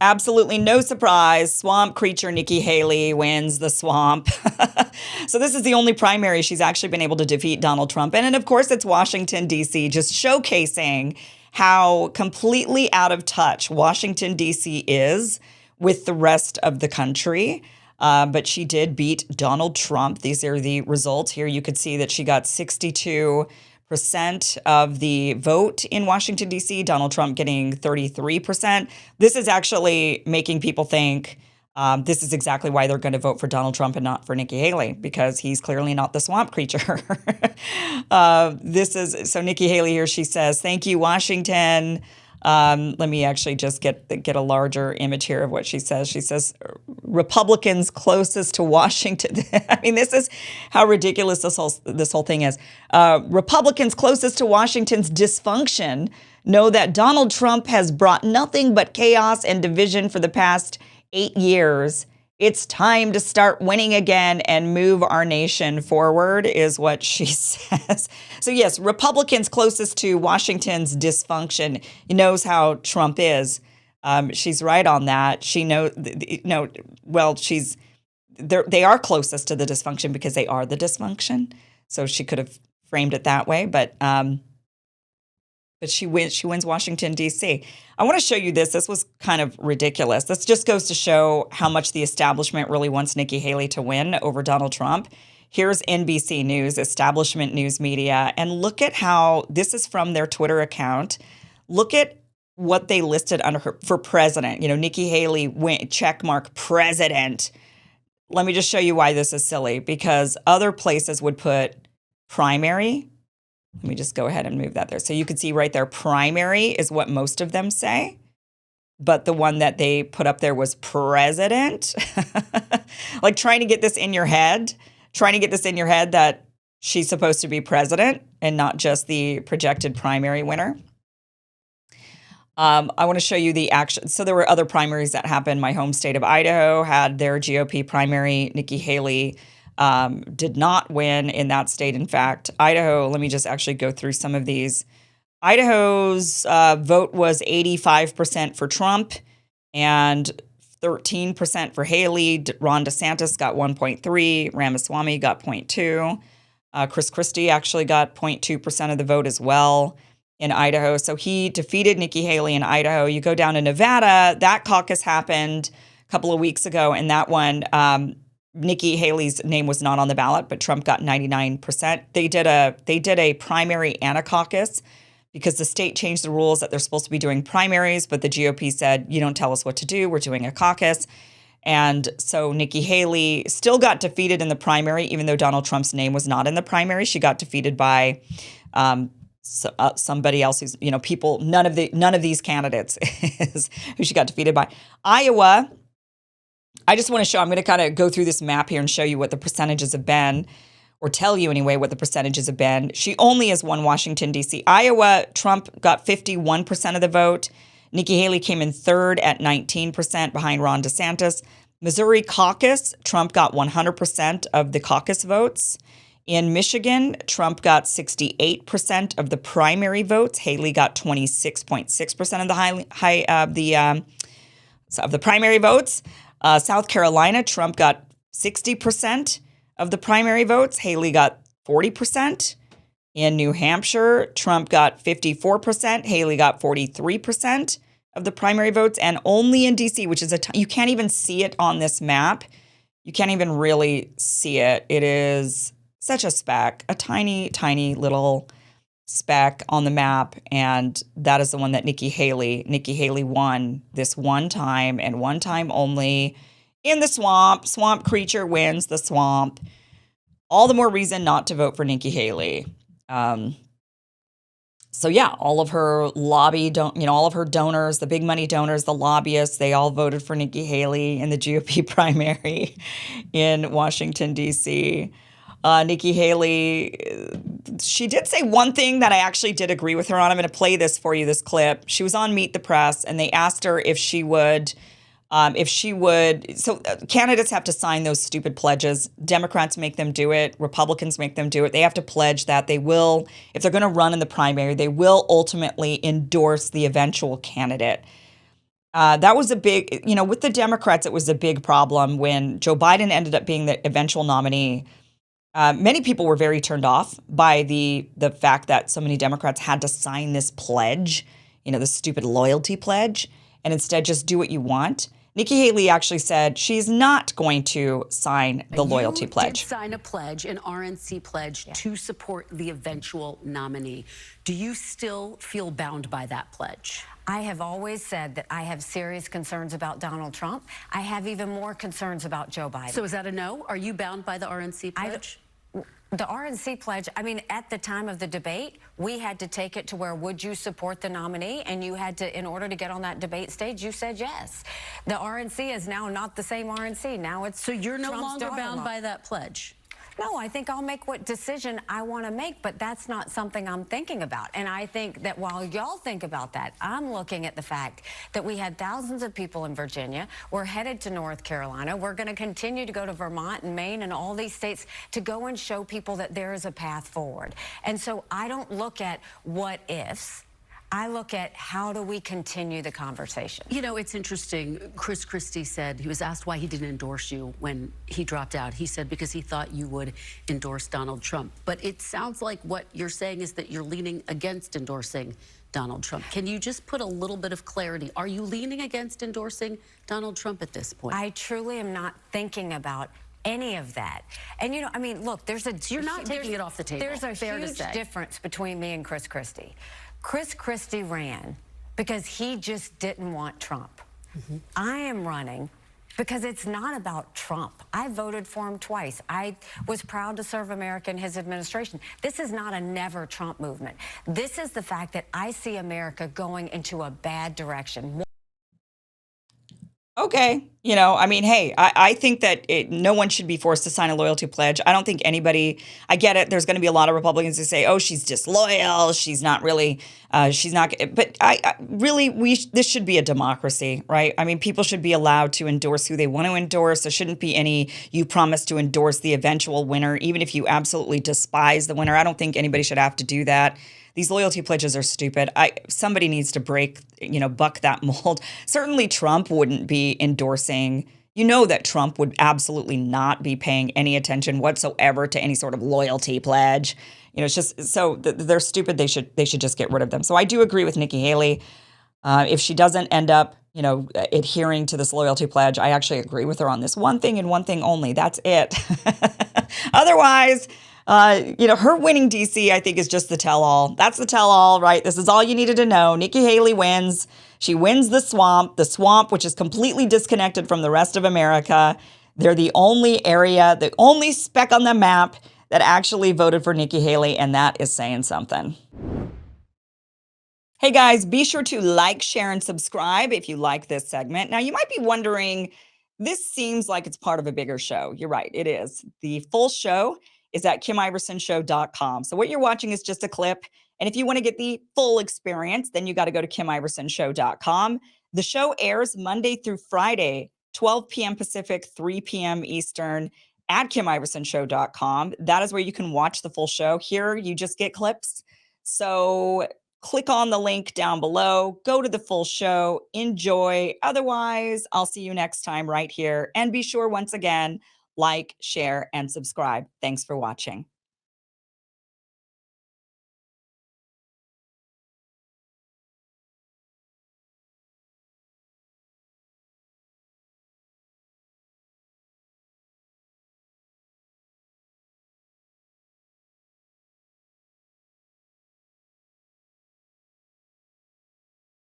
Absolutely no surprise. Swamp creature Nikki Haley wins the swamp. So this is the only primary she's actually been able to defeat Donald Trump in. And of course, it's Washington, D.C., just showcasing how completely out of touch Washington, D.C. is with the rest of the country. But she did beat Donald Trump. These are the results. Here you could see that she got 62% of the vote in Washington, D.C., Donald Trump getting 33%. This is actually making people think this is exactly why they're going to vote for Donald Trump and not for Nikki Haley, because he's clearly not the swamp creature. So Nikki Haley here, she says, "Thank you, Washington." Let me actually just get a larger image here of what she says. She says, "Republicans closest to Washington." I mean, this is how ridiculous this whole thing is. Republicans closest to Washington's dysfunction know that Donald Trump has brought nothing but chaos and division for the past 8 years. It's time to start winning again and move our nation forward, is what she says. So yes, Republicans closest to Washington's dysfunction knows how Trump is. She's right on that. She knows, they are closest to the dysfunction because they are the dysfunction. So she could have framed it that way, but she wins Washington, D.C. I want to show you this. This was kind of ridiculous. This just goes to show how much the establishment really wants Nikki Haley to win over Donald Trump. Here's NBC News, establishment news media, and look at how this is from their Twitter account. Look at what they listed under her for president. Nikki Haley checkmark president. Let me just show you why this is silly, because other places would put primary. Let me just go ahead and move that there. So you can see right there, primary is what most of them say. But the one that they put up there was president. Like trying to get this in your head that she's supposed to be president and not just the projected primary winner. I want to show you the action. So there were other primaries that happened. My home state of Idaho had their GOP primary. Nikki Haley did not win in that state. In fact, Idaho, let me just actually go through some of these. Idaho's vote was 85% for Trump and 13% for Haley. Ron DeSantis got 1.3. Ramaswamy got 0.2. Chris Christie actually got 0.2% of the vote as well in Idaho. So he defeated Nikki Haley in Idaho. You go down to Nevada. That caucus happened a couple of weeks ago, and that one, Nikki Haley's name was not on the ballot, but Trump got 99%. They did a primary and a caucus because the state changed the rules that they're supposed to be doing primaries, but the GOP said, "You don't tell us what to do. We're doing a caucus." And so Nikki Haley still got defeated in the primary, even though Donald Trump's name was not in the primary. She got defeated by somebody else who's, people, none of these candidates is who she got defeated by. Iowa, I just want to show, I'm going to kind of go through this map here and show you what the percentages have been, or tell you anyway what the percentages have been. She only has won Washington, D.C. Iowa, Trump got 51% of the vote. Nikki Haley came in third at 19% behind Ron DeSantis. Missouri caucus, Trump got 100% of the caucus votes. In Michigan, Trump got 68% of the primary votes. Haley got 26.6% of the primary votes. South Carolina, Trump got 60% of the primary votes. Haley got 40%. In New Hampshire, Trump got 54%. Haley got 43% of the primary votes. And only in D.C., which is you can't even see it on this map. You can't even really see it. It is such a speck, a tiny, tiny little speck on the map. And that is the one that Nikki Haley won this one time and one time only in the swamp. Swamp creature wins the swamp. All the more reason not to vote for Nikki Haley. So yeah, all of her all of her donors, the big money donors, the lobbyists, they all voted for Nikki Haley in the GOP primary in Washington, D.C. Nikki Haley, she did say one thing that I actually did agree with her on. I'm going to play this for you, this clip. She was on Meet the Press, and they asked her if she would. So candidates have to sign those stupid pledges. Democrats make them do it. Republicans make them do it. They have to pledge that they will, if they're going to run in the primary, they will ultimately endorse the eventual candidate. That was a big, with the Democrats, it was a big problem when Joe Biden ended up being the eventual nominee. Many people were very turned off by the fact that so many Democrats had to sign this pledge, the stupid loyalty pledge, and instead just do what you want. Nikki Haley actually said she's not going to sign the loyalty pledge. You did sign a pledge, an RNC pledge, to support the eventual nominee. Do you still feel bound by that pledge? I have always said that I have serious concerns about Donald Trump. I have even more concerns about Joe Biden. So is that a no? Are you bound by the RNC pledge? The RNC pledge, I mean, at the time of the debate, we had to take it to where would you support the nominee? And you had to, in order to get on that debate stage, you said yes. The RNC is now not the same RNC. Now it's So you're no Trump's longer bound by that pledge? No, I think I'll make what decision I want to make, but that's not something I'm thinking about. And I think that while y'all think about that, I'm looking at the fact that we had thousands of people in Virginia. We're headed to North Carolina. We're going to continue to go to Vermont and Maine and all these states to go and show people that there is a path forward. And so I don't look at what ifs. I look at how do we continue the conversation. You know, it's interesting. Chris Christie said, he was asked why he didn't endorse you when he dropped out. He said because he thought you would endorse Donald Trump. But it sounds like what you're saying is that you're leaning against endorsing Donald Trump. Can you just put a little bit of clarity? Are you leaning against endorsing Donald Trump at this point? I truly am not thinking about any of that. And, I mean, look, You're not taking it off the table. There's a huge difference between me and Chris Christie. Chris Christie ran because he just didn't want Trump. I am running because it's not about Trump. I voted for him twice. I was proud to serve America in his administration. This is not a never Trump movement. This is the fact that I see America going into a bad direction. Okay. I mean, hey, I think that no one should be forced to sign a loyalty pledge. I don't think anybody, I get it. There's going to be a lot of Republicans who say, oh, she's disloyal. She's not really, she's not, but this should be a democracy, right? I mean, people should be allowed to endorse who they want to endorse. There shouldn't be any, you promise to endorse the eventual winner, even if you absolutely despise the winner. I don't think anybody should have to do that. These loyalty pledges are stupid. Somebody needs to buck that mold. Certainly Trump wouldn't be endorsing, that Trump would absolutely not be paying any attention whatsoever to any sort of loyalty pledge. It's just, so they're stupid. They should just get rid of them. So I do agree with Nikki Haley. If she doesn't end up, adhering to this loyalty pledge, I actually agree with her on this one thing and one thing only. That's it. Otherwise, her winning DC, I think, is just the tell-all. That's the tell-all, right? This is all you needed to know. Nikki Haley wins. She wins the swamp, which is completely disconnected from the rest of America. They're the only area, the only speck on the map that actually voted for Nikki Haley, and that is saying something. Hey guys, be sure to like, share, and subscribe if you like this segment. Now, you might be wondering, this seems like it's part of a bigger show. You're right, it is. The full show is at KimIversonShow.com. So what you're watching is just a clip. And if you want to get the full experience, then you got to go to KimIversonShow.com. The show airs Monday through Friday, 12 p.m. Pacific, 3 p.m. Eastern at KimIversonShow.com. That is where you can watch the full show. Here, you just get clips. So click on the link down below, go to the full show, enjoy. Otherwise, I'll see you next time right here. And be sure, once again, like, share, and subscribe. Thanks for watching.